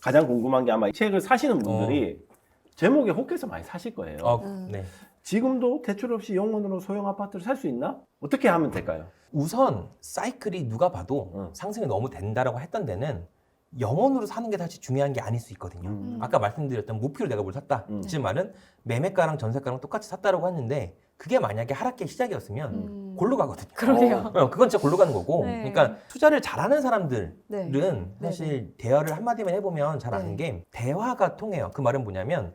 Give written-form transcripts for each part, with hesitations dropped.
가장 궁금한 게 아마 이 책을 사시는 분들이 제목에 혹해서 많이 사실 거예요. 네. 지금도 대출 없이 영원으로 소형 아파트를 살 수 있나? 어떻게 하면 될까요? 우선 사이클이 누가 봐도 상승이 너무 된다라고 했던 데는 영원으로 사는 게 사실 중요한 게 아닐 수 있거든요. 아까 말씀드렸던 목표를 내가 뭘 샀다. 지금 말은 매매가랑 전세가랑 똑같이 샀다라고 했는데 그게 만약에 하락기의 시작이었으면 골로 가거든요. 그러게요. 그건 진짜 골로 가는 거고. 네. 그러니까 투자를 잘하는 사람들은 네. 사실 대화를 한마디만 해보면 잘 아는 네. 게 대화가 통해요. 그 말은 뭐냐면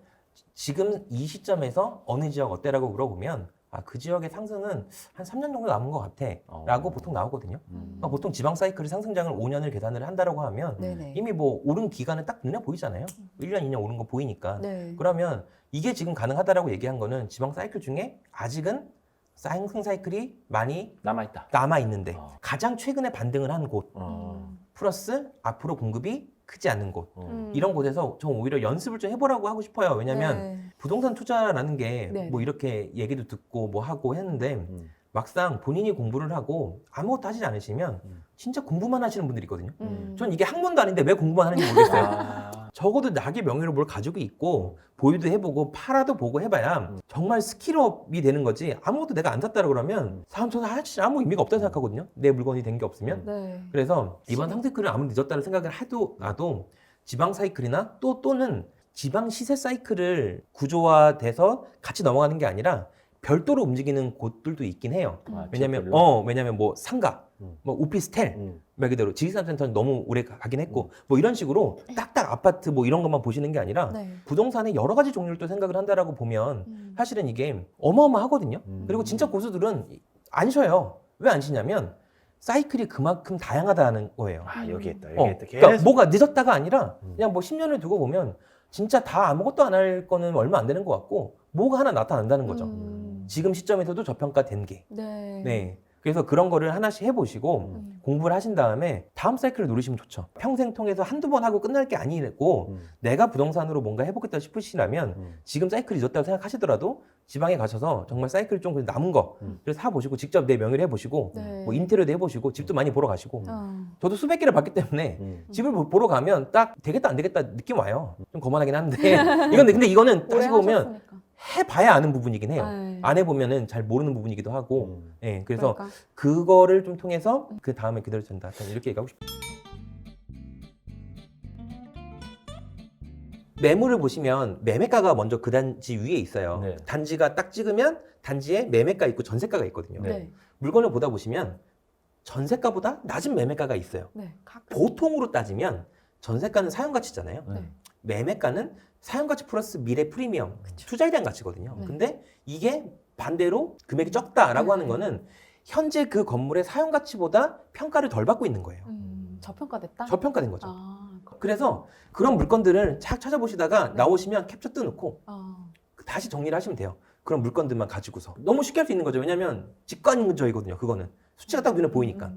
지금 이 시점에서 어느 지역 어때라고 물어보면 그 지역의 상승은 한 3년 정도 남은 것 같아 라고 보통 나오거든요. 보통 지방 사이클이 상승장을 5년을 계산을 한다라고 하면 네네. 이미 뭐 오른 기간은 딱 눈에 보이잖아요. 1년, 2년 오른 거 보이니까. 네. 그러면 이게 지금 가능하다라고 얘기한 거는 지방 사이클 중에 아직은 상승 사이클이 많이 남아있다. 남아있는데 가장 최근에 반등을 한 곳 어. 플러스 앞으로 공급이 크지 않는 곳 어. 이런 곳에서 좀 오히려 연습을 좀 해보라고 하고 싶어요. 왜냐면 네. 부동산 투자라는 게 네. 뭐 이렇게 얘기도 듣고 뭐 하고 했는데 막상 본인이 공부를 하고 아무것도 하지 않으시면 진짜 공부만 하시는 분들이 있거든요. 전 이게 학문도 아닌데 왜 공부만 하는지 모르겠어요. 적어도 낙의 명예로 뭘 가지고 있고 보유도 해보고 팔아도 보고 해봐야 정말 스킬업이 되는 거지. 아무것도 내가 안 샀다고 그러면 사람처럼 사실 아무 의미가 없다고 생각하거든요. 내 물건이 된 게 없으면. 네. 그래서 이번 상승클은 아무리 늦었다는 생각을 하더라도 지방 사이클이나 또는 지방 시세 사이클을 구조화돼서 같이 넘어가는 게 아니라 별도로 움직이는 곳들도 있긴 해요. 왜냐면 뭐 상가, 뭐 오피스텔, 말 그대로 지리산센터는 너무 오래 가긴 했고 뭐 이런 식으로 딱딱 아파트 뭐 이런 것만 보시는 게 아니라 네. 부동산의 여러 가지 종류를 또 생각을 한다라고 보면 사실은 이게 어마어마하거든요. 그리고 진짜 고수들은 안 쉬어요. 왜 안 쉬냐면 사이클이 그만큼 다양하다는 거예요. 여기 있다, 여기 있다. 그러니까 뭐가 늦었다가 아니라 그냥 뭐 10년을 두고 보면 진짜 다 아무것도 안 할 거는 얼마 안 되는 것 같고 뭐가 하나 나타난다는 거죠. 지금 시점에서도 저평가된 게. 네. 네. 그래서 그런 거를 하나씩 해보시고 공부를 하신 다음에 다음 사이클을 누리시면 좋죠. 평생 통해서 한두 번 하고 끝날 게 아니고 내가 부동산으로 뭔가 해보겠다 싶으시라면 지금 사이클이 늦었다고 생각하시더라도 지방에 가셔서 정말 사이클 좀 남은 거 그래서 사보시고 직접 내 명의를 해보시고 네. 뭐 인테리어도 해보시고 집도 많이 보러 가시고 저도 수백 개를 봤기 때문에 집을 보러 가면 딱 되겠다 안 되겠다 느낌 와요. 좀 거만하긴 한데 근데 이거는 오래 따지고 보면 하셨으니까. 해봐야 아는 부분이긴 해요. 네. 안 해보면은 잘 모르는 부분이기도 하고 예, 그래서 그러니까. 그거를 좀 통해서 그 다음에 기다려준다. 저는 이렇게 얘기하고 싶어요. 매물을 보시면 매매가가 먼저 그 단지 위에 있어요. 네. 단지가 딱 찍으면 단지에 매매가 있고 전세가가 있거든요. 네. 물건을 보다 보시면 전세가보다 낮은 매매가가 있어요. 네. 보통으로 따지면 전세가는 사용가치잖아요. 네. 매매가는 사용가치 플러스 미래 프리미엄, 투자에 대한 가치거든요. 네. 근데 이게 반대로 금액이 적다라고 네. 하는 거는 현재 그 건물의 사용가치보다 평가를 덜 받고 있는 거예요. 저평가됐다? 저평가된 거죠. 아, 그래서 그런 물건들을 착 찾아보시다가 네. 나오시면 캡처 뜨놓고 아. 다시 정리를 하시면 돼요. 그런 물건들만 가지고서. 너무 쉽게 할 수 있는 거죠. 왜냐면 직관적이거든요. 그거는. 수치가 딱 눈에 보이니까.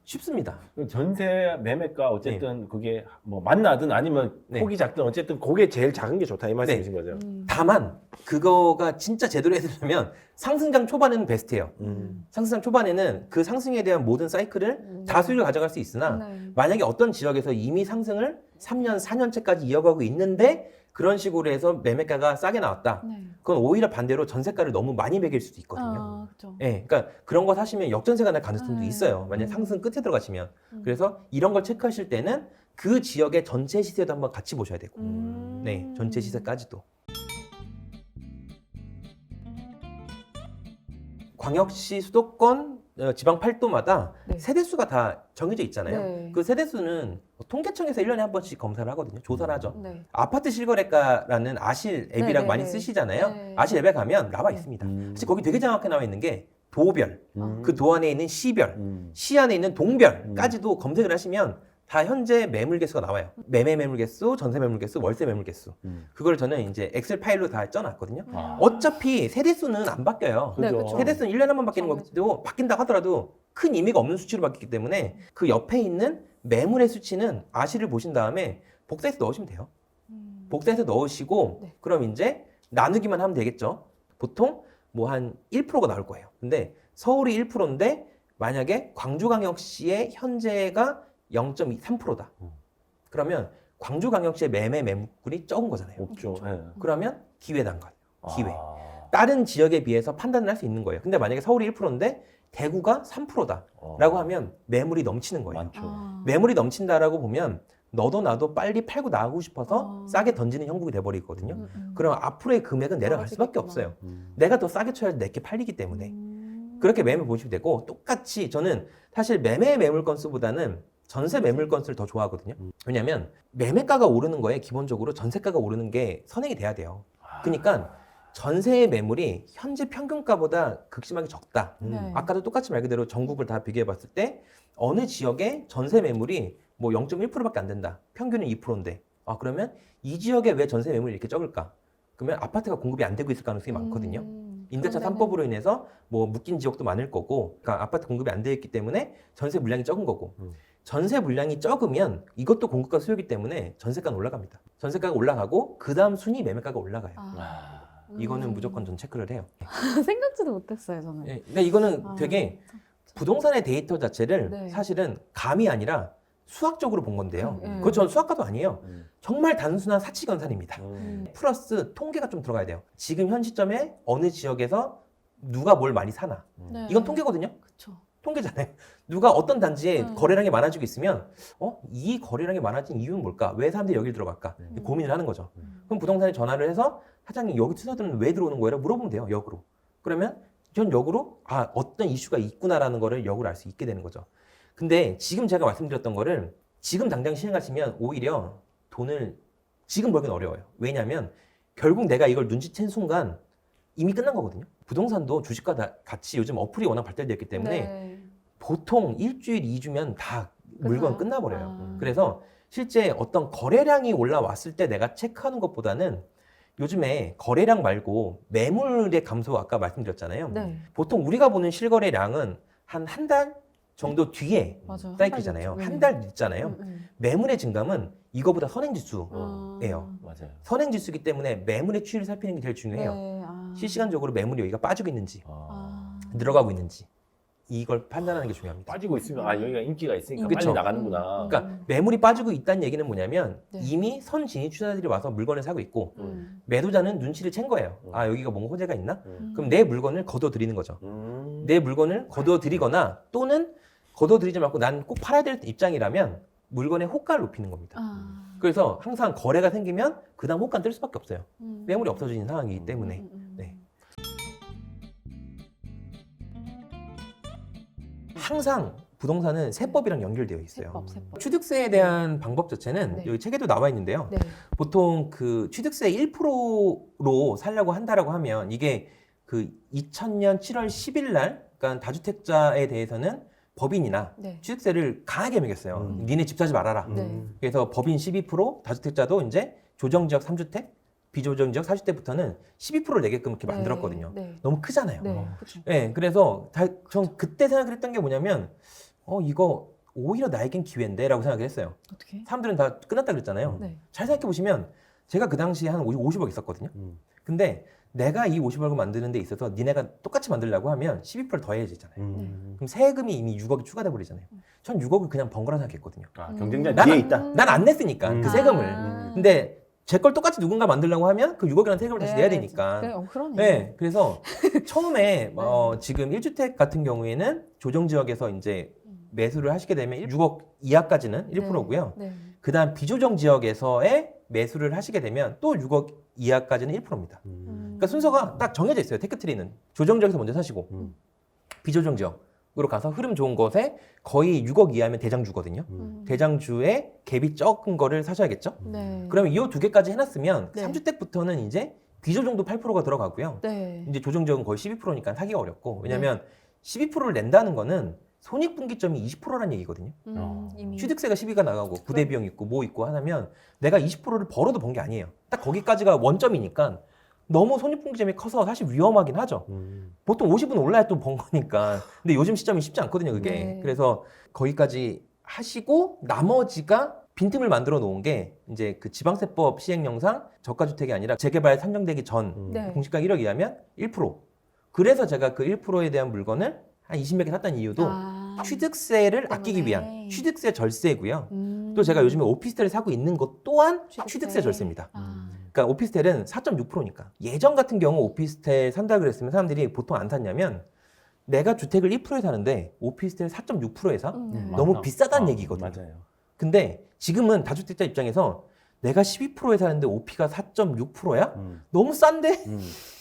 쉽습니다. 전세 매매가 어쨌든 그게 뭐 만나든 아니면 네. 폭이 작든 어쨌든 그게 제일 작은 게 좋다 이 말씀이신 거죠. 다만 그거가 진짜 제대로 해드리려면 상승장 초반에는 베스트예요. 상승장 초반에는 그 상승에 대한 모든 사이클을 다 수익을 가져갈 수 있으나 네. 만약에 어떤 지역에서 이미 상승을 3년, 4년째까지 이어가고 있는데 그런 식으로 해서 매매가가 싸게 나왔다. 네. 그건 오히려 반대로 전세가를 너무 많이 매길 수도 있거든요. 아, 그렇죠. 예, 그러니까 그런 거 사시면 역전세가 날 가능성도 네. 있어요. 만약 상승 끝에 들어가시면. 그래서 이런 걸 체크하실 때는 그 지역의 전체 시세도 한번 같이 보셔야 되고. 네, 전체 시세까지도. 광역시 수도권 지방 8도마다 네. 세대수가 다 정해져 있잖아요. 네. 그 세대수는 통계청에서 1년에 한 번씩 검사를 하거든요. 조사를 하죠. 네. 아파트 실거래가라는 아실 앱이랑 네, 많이 네. 쓰시잖아요. 네. 아실 앱에 가면 나와 있습니다. 사실 거기 되게 정확하게 나와 있는 게 도별, 그 도 안에 있는 시별, 시 안에 있는 동별까지도 검색을 하시면 다 현재 매물 개수가 나와요. 매매 매물 개수, 전세 매물 개수, 월세 매물 개수. 그걸 저는 이제 엑셀 파일로 다 쪄놨거든요. 어차피 세대수는 안 바뀌어요. 네, 그죠. 그쵸. 세대수는 1년에 한 번 바뀌는 그쵸, 것도 바뀐다고 하더라도 큰 의미가 없는 수치로 바뀌기 때문에 그 옆에 있는 매물의 수치는 아시를 보신 다음에 복사해서 넣으시면 돼요. 복사해서 넣으시고 네. 그럼 이제 나누기만 하면 되겠죠. 보통 뭐 한 1%가 나올 거예요. 근데 서울이 1%인데 만약에 광주광역시의 현재가 0.3%다. 그러면 광주광역시의 매매 매물이 적은 거잖아요. 없죠. 예. 그러면 기회단가. 기회. 아. 다른 지역에 비해서 판단을 할 수 있는 거예요. 근데 만약에 서울이 1%인데 대구가 3%다라고 하면 매물이 넘치는 거예요. 많죠. 매물이 넘친다라고 보면 너도 나도 빨리 팔고 나가고 싶어서 싸게 던지는 형국이 돼버리거든요. 그럼 앞으로의 금액은 내려갈 수밖에 없어요. 내가 더 싸게 쳐야지 내게 팔리기 때문에. 그렇게 매매 보시면 되고, 똑같이 저는 사실 매매 매물 건수보다는 전세 매물 건수를 더 좋아하거든요. 왜냐면 매매가가 오르는 거에 기본적으로 전세가가 오르는 게 선행이 돼야 돼요. 그러니까 전세의 매물이 현재 평균가보다 극심하게 적다. 네. 아까도 똑같이 말 그대로 전국을 다 비교해 봤을 때 어느 지역에 전세 매물이 뭐 0.1%밖에 안 된다. 평균은 2%인데. 아, 그러면 이 지역에 왜 전세 매물이 이렇게 적을까? 그러면 아파트가 공급이 안 되고 있을 가능성이 많거든요. 임대차 3법으로 인해서 뭐 묶인 지역도 많을 거고, 그러니까 아파트 공급이 안 되어 있기 때문에 전세 물량이 적은 거고, 전세 물량이 적으면 이것도 공급과 수요이기 때문에 전세가는 올라갑니다. 전세가가 올라가고 그 다음 순위 매매가가 올라가요. 이거는 무조건 전 체크를 해요. 생각지도 못했어요, 저는. 예, 그러니까 이거는 되게 부동산의 데이터 자체를 네. 사실은 감이 아니라 수학적으로 본 건데요. 네. 그건 전 수학과도 아니에요. 정말 단순한 사치건산입니다. 음. 플러스 통계가 좀 들어가야 돼요. 지금 현 시점에 어느 지역에서 누가 뭘 많이 사나. 네. 이건 통계거든요. 그쵸. 통계잖아요. 누가 어떤 단지에 음. 거래량이 많아지고 있으면 이 거래량이 많아진 이유는 뭘까? 왜 사람들이 여기를 들어갈까? 고민을 하는 거죠. 그럼 부동산에 전화를 해서 사장님 여기 투자들은 왜 들어오는 거예요? 물어보면 돼요. 역으로. 그러면 전 역으로 어떤 이슈가 있구나라는 거를 역으로 알 수 있게 되는 거죠. 근데 지금 제가 말씀드렸던 거를 지금 당장 시행하시면 오히려 돈을 지금 벌기는 어려워요. 왜냐하면 결국 내가 이걸 눈치챈 순간 이미 끝난 거거든요. 부동산도 주식과 같이 요즘 어플이 워낙 발달되었기 때문에 네. 보통 일주일, 2주면 다 물건 끝나요? 끝나버려요. 그래서 실제 어떤 거래량이 올라왔을 때 내가 체크하는 것보다는 요즘에 거래량 말고 매물의 감소 아까 말씀드렸잖아요. 네. 보통 우리가 보는 실거래량은 한 달 정도 뒤에 맞아요. 사이클이잖아요. 네. 한 달 있잖아요. 매물의 증감은 이거보다 선행지수예요. 맞아요. 선행지수이기 때문에 매물의 추이를 살피는 게 제일 중요해요. 네. 실시간적으로 매물이 여기가 빠지고 있는지 아. 들어가고 있는지 이걸 판단하는 게 중요합니다. 빠지고 있으면 여기가 인기가 있으니까 그쵸. 빨리 나가는구나. 그러니까 매물이 빠지고 있다는 얘기는 뭐냐면 네. 이미 선진입주자들이 와서 물건을 사고 있고 음. 매도자는 눈치를 챈 거예요. 여기가 뭔가 호재가 있나? 음. 그럼 내 물건을 거둬들이는 거죠. 음. 내 물건을 거둬들이거나 또는 거둬들이지 말고 난 꼭 팔아야 될 입장이라면 물건의 호가를 높이는 겁니다. 그래서 항상 거래가 생기면 그 다음 호가는 뜰 수밖에 없어요. 매물이 없어지는 상황이기 때문에. 네. 항상 부동산은 세법이랑 연결되어 있어요. 세법. 취득세에 대한 방법 자체는 네. 여기 책에도 나와 있는데요. 네. 보통 그 취득세 1%로 살려고 한다라고 하면 이게 그 2000년 7월 10일 날, 그러니까 다주택자에 대해서는 법인이나 네. 취득세를 강하게 매겼어요. 니네 집 사지 말아라. 네. 그래서 법인 12%, 다주택자도 이제 조정지역 3주택, 비조정지역 4주택부터는 12%를 내게끔 이렇게 만들었거든요. 네. 너무 크잖아요. 네. 그쵸. 네, 그래서 전 그때 생각을 했던 게 뭐냐면 이거 오히려 나에겐 기회인데 라고 생각을 했어요. 어떻게? 사람들은 다 끝났다 그랬잖아요. 네. 잘 생각해보시면 제가 그 당시에 한 50억 있었거든요. 근데 내가 이 50억을 만드는 데 있어서 니네가 똑같이 만들려고 하면 12%를 더해야지잖아요. 그럼 세금이 이미 6억이 추가돼 버리잖아요. 전 6억을 그냥 번 거라 생각했거든요. 경쟁자 나는- 뒤에 있다. 난 안 냈으니까 그 세금을. 아. 근데 제 걸 똑같이 누군가 만들려고 하면 그 6억이라는 세금을 다시 내야 네, 되니까. 그러네. 네, 그래서 처음에 지금 1주택 같은 경우에는 조정지역에서 이제 매수를 하시게 되면 6억 이하까지는 1%고요. 네. 그 다음 비조정 지역에서의 매수를 하시게 되면 또 6억 이하까지는 1%입니다. 그러니까 순서가 딱 정해져 있어요. 테크트리는. 조정 지역에서 먼저 사시고 비조정 지역으로 가서 흐름 좋은 것에 거의 6억 이하면 대장주거든요. 대장주에 갭이 적은 거를 사셔야겠죠. 네. 그러면 이 두 개까지 해놨으면 네. 3주택부터는 이제 비조정도 8%가 들어가고요. 네. 이제 조정지역은 거의 12%니까 사기가 어렵고, 왜냐면 12%를 낸다는 거는 손익분기점이 20%라는 얘기거든요. 이미. 취득세가 12가 나가고 부대 비용 있고 뭐 있고 하면 내가 20%를 벌어도 번 게 아니에요. 딱 거기까지가 원점이니까 너무 손익분기점이 커서 사실 위험하긴 하죠. 보통 50은 올라야 또 번 거니까. 근데 요즘 시점이 쉽지 않거든요, 그게. 네. 그래서 거기까지 하시고 나머지가 빈틈을 만들어 놓은 게 이제 그 지방세법 시행령상 저가주택이 아니라 재개발 산정되기 전 네. 공시가 1억 이하면 1%. 그래서 제가 그 1%에 대한 물건을 한 20몇 개 샀다는 이유도 취득세를 때문에. 아끼기 위한 취득세 절세고요. 음. 또 제가 요즘에 오피스텔을 사고 있는 것 또한 취득세. 취득세 절세입니다. 아. 그러니까 오피스텔은 4.6%니까. 예전 같은 경우 오피스텔 산다 그랬으면 사람들이 보통 안 샀냐면 내가 주택을 1%에 사는데 오피스텔 4.6%에 사? 너무 맞다. 비싸다는 얘기거든요. 맞아요. 근데 지금은 다주택자 입장에서 내가 12%에 사는데 OP가 4.6%야? 너무 싼데?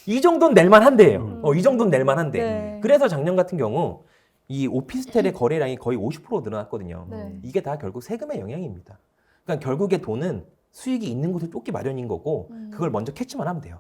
이 정도는 낼만 한데요. 이 정도는 낼만 한데. 네. 그래서 작년 같은 경우 이 오피스텔의 거래량이 거의 50% 늘어났거든요. 네. 이게 다 결국 세금의 영향입니다. 그러니까 결국에 돈은 수익이 있는 곳을 쫓기 마련인 거고 그걸 먼저 캐치만 하면 돼요.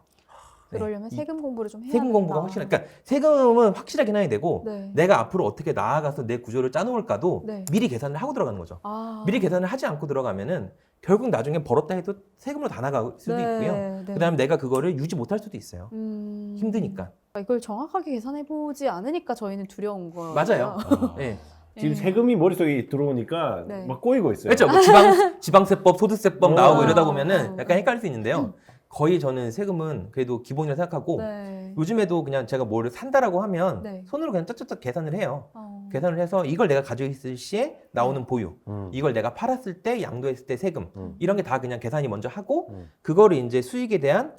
그러려면 네. 세금 공부를 좀 해야 세금 공부가 된다. 확실한. 그러니까 세금은 확실하게 해야 되고 네. 내가 앞으로 어떻게 나아가서 내 구조를 짜놓을까도 네. 미리 계산을 하고 들어가는 거죠. 아. 미리 계산을 하지 않고 들어가면은 결국 나중에 벌었다 해도 세금으로 다 나갈 수도 네, 있고요. 네. 그다음에 내가 그거를 유지 못할 수도 있어요. 힘드니까. 이걸 정확하게 계산해 보지 않으니까 저희는 두려운 거예요. 맞아요. 네. 지금 네. 세금이 머릿속에 들어오니까 네. 막 꼬이고 있어요. 그렇죠. 뭐 지방세법, 소득세법 나오고 이러다 보면은 약간 헷갈릴 수 있는데요. 거의 저는 세금은 그래도 기본이라 생각하고 네. 요즘에도 그냥 제가 뭐를 산다라고 하면 네. 손으로 그냥 쩍쩍쩍 계산을 해요. 어. 계산을 해서 이걸 내가 가지고 있을 시에 나오는 보유, 이걸 내가 팔았을 때 양도했을 때 세금 이런 게 다 그냥 계산이 먼저 하고 그거를 이제 수익에 대한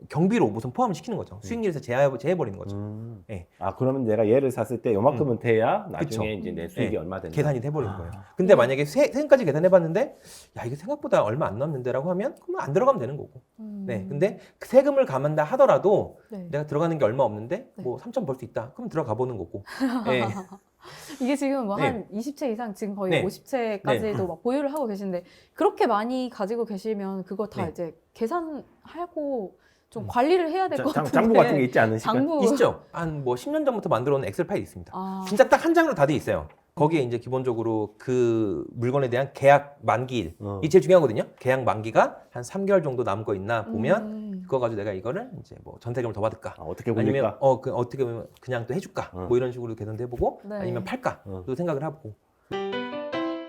경비로 우선 포함을 시키는 거죠. 수익률에서 제해버리는 거죠. 네. 아 그러면 내가 얘를 샀을 때 요만큼은 돼야 나중에 그쵸. 이제 내 수익이 네. 얼마 된다. 계산이 돼버리는 아. 거예요. 근데 만약에 세금까지 계산해봤는데 야 이게 생각보다 얼마 안 남는데라고 하면 그러면 안 들어가면 되는 거고. 네. 근데 그 세금을 감안다 하더라도 네. 내가 들어가는 게 얼마 없는데 네. 뭐 3천 벌 수 있다. 그럼 들어가 보는 거고. 네. 이게 지금 뭐 네. 한 20채 이상 지금 거의 네. 50채까지도 막 보유를 하고 계신데 그렇게 많이 가지고 계시면 그거 다 네. 이제 계산하고 좀 관리를 해야 될 것 같은데. 장부 같은 게 있지 않으실까요? 장부. 있죠. 한 뭐 10년 전부터 만들어 놓은 엑셀 파일이 있습니다. 아. 진짜 딱 한 장으로 다 돼 있어요. 거기에 이제 기본적으로 그 물건에 대한 계약 만기일 이 제일 중요하거든요. 계약 만기가 한 3개월 정도 남은 거 있나 보면 그거 가지고 내가 이거를 이제 뭐 전세금을 더 받을까 아, 어떻게 아니면 굴릴까? 어떻게 보면 그냥 또 해줄까 뭐 이런 식으로 계산도 해보고 네. 아니면 팔까 또 생각을 해보고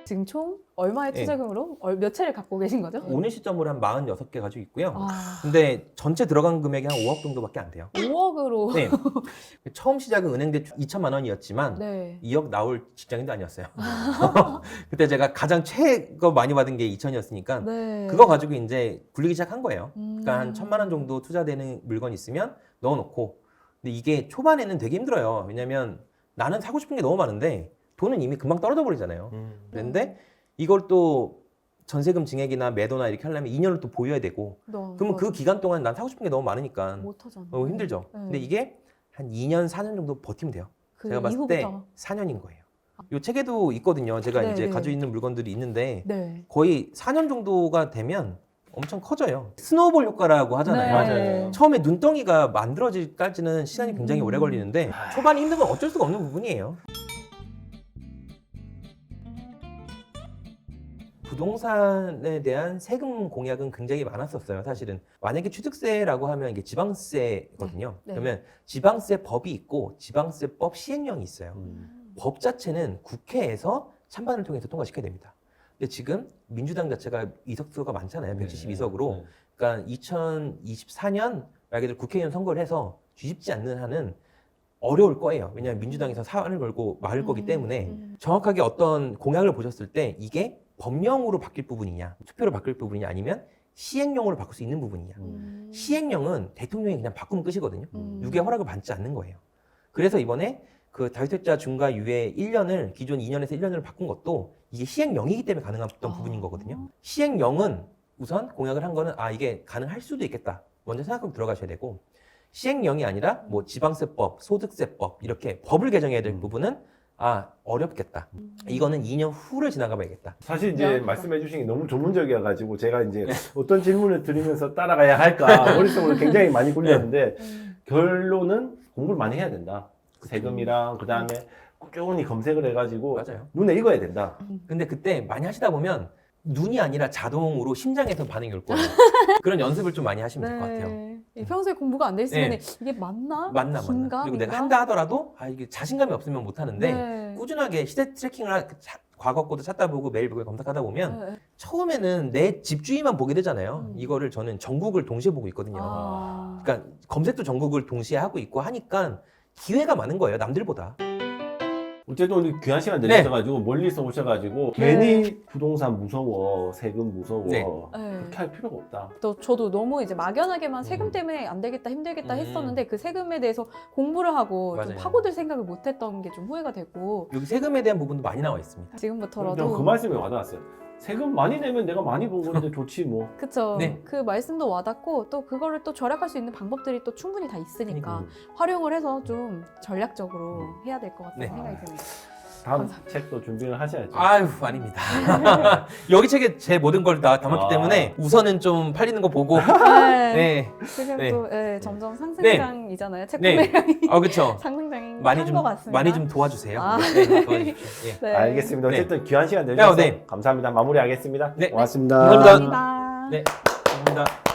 지금 총 얼마의 네. 투자금으로 몇 채를 갖고 계신 거죠? 오늘 시점으로 한 46개 가지고 있고요. 아, 근데 전체 들어간 금액이 한 5억 정도밖에 안 돼요. 5억으로. 네. 처음 시작은 은행 대출 2천만 원이었지만 네. 2억 나올 직장인도 아니었어요. 그때 제가 가장 최고 많이 받은 게 2천이었으니까 네. 그거 가지고 이제 굴리기 시작한 거예요. 음. 그러니까 한 1,000만 원 정도 투자되는 물건 있으면 넣어놓고. 근데 이게 초반에는 되게 힘들어요. 왜냐면 나는 사고 싶은 게 너무 많은데 돈은 이미 금방 떨어져 버리잖아요. 그런데 이걸 또 전세금 증액이나 매도나 이렇게 하려면 2년을 또 보유해야 되고 그러면 그 기간 동안 난 사고 싶은 게 너무 많으니까 못 하잖아요. 힘들죠. 네. 근데 이게 한 2년, 4년 정도 버티면 돼요. 그 제가 봤을 때 이후부터. 4년인 거예요. 요 책에도 있거든요. 제가 네, 이제 네. 가지고 있는 물건들이 있는데 네. 거의 4년 정도가 되면 엄청 커져요. 스노우볼 효과라고 하잖아요. 맞아요. 처음에 눈덩이가 만들어질까지는 시간이 굉장히 오래 걸리는데 초반에 힘든 건 어쩔 수가 없는 부분이에요. 부동산에 대한 세금 공약은 굉장히 많았었어요. 사실은 만약에 취득세라고 하면 이게 지방세거든요. 네. 그러면 지방세법이 있고 지방세법 시행령이 있어요. 법 자체는 국회에서 찬반을 통해서 통과시켜야 됩니다. 근데 지금 민주당 자체가 의석수가 많잖아요. 172석으로. 그러니까 2024년 만약에 국회의원 선거를 해서 뒤집지 않는 한은 어려울 거예요. 왜냐하면 민주당에서 사안을 걸고 말을 거기 때문에 정확하게 어떤 공약을 보셨을 때 이게 법령으로 바뀔 부분이냐, 투표로 바뀔 부분이냐, 아니면 시행령으로 바꿀 수 있는 부분이냐. 시행령은 대통령이 그냥 바꾸면 끝이거든요. 누구의 허락을 받지 않는 거예요. 그래서 이번에 그 다주택자 중과 유예 1년을 기존 2년에서 1년으로 바꾼 것도 이게 시행령이기 때문에 가능한 부분인 거거든요. 시행령은 우선 공약을 한 거는 이게 가능할 수도 있겠다. 먼저 생각하고 들어가셔야 되고 시행령이 아니라 뭐 지방세법, 소득세법 이렇게 법을 개정해야 될 부분은 어렵겠다. 이거는 2년 후를 지나가 봐야겠다. 사실 이제 말씀해 주신 게 너무 전문적이어가지고 제가 이제 어떤 질문을 드리면서 따라가야 할까 머릿속으로 굉장히 많이 굴렸는데 결론은 공부를 많이 해야 된다. 세금이랑 그 다음에 꾸준히 검색을 해가지고 맞아요. 눈에 익어야 된다. 근데 그때 많이 하시다 보면 눈이 아니라 자동으로 심장에서 반응이 올 거예요. 그런 연습을 좀 많이 하시면 될 것 같아요. 평소에 공부가 안 돼 있으면 네. 이게 맞나? 맞나. 긴가? 그리고 내가 민가? 한다 하더라도 이게 자신감이 없으면 못 하는데 네. 꾸준하게 시대 트래킹을 과거 거도 찾다 보고 매일 보고 검색하다 보면 네. 처음에는 내 집주위만 보게 되잖아요. 이거를 저는 전국을 동시에 보고 있거든요. 그러니까 검색도 전국을 동시에 하고 있고 하니까 기회가 많은 거예요. 남들보다. 어쨌든 오늘 귀한 시간 네. 내주셔가지고 멀리서 오셔가지고 괜히 부동산 무서워, 세금 무서워 네. 그렇게 할 필요가 없다. 또 저도 너무 이제 막연하게만 세금 때문에 안 되겠다 힘들겠다 했었는데 그 세금에 대해서 공부를 하고 좀 맞아요. 파고들 생각을 못했던 게 좀 후회가 되고 여기 세금에 대한 부분도 많이 나와 있습니다. 지금부터라도 그 말씀이 와닿았어요. 세금 많이 내면 내가 많이 번 건데 좋지 뭐. 그쵸. 네. 그 말씀도 와닿고 또 그거를 또 절약할 수 있는 방법들이 또 충분히 다 있으니까 음. 활용을 해서 좀 전략적으로 해야 될 것 같다는 네. 생각이 듭니다. 다음 책도 준비를 하셔야죠. 아유, 아닙니다. 여기 책에 제 모든 걸 다 담았기 아. 때문에 우선은 좀 팔리는 거 보고 네. 네. 지금 네. 또 점점 상승장이잖아요. 책 네. 구매량이 그쵸. 상승장인 많이 것 좀 같습니다. 많이 좀 도와주세요. 아. 네, 도와주십시오. 예. 네. 알겠습니다. 네. 어쨌든 귀한 시간 내주셔서 네. 감사합니다. 마무리하겠습니다. 네. 고맙습니다. 감사합니다. 감사합니다. 네. 감사합니다.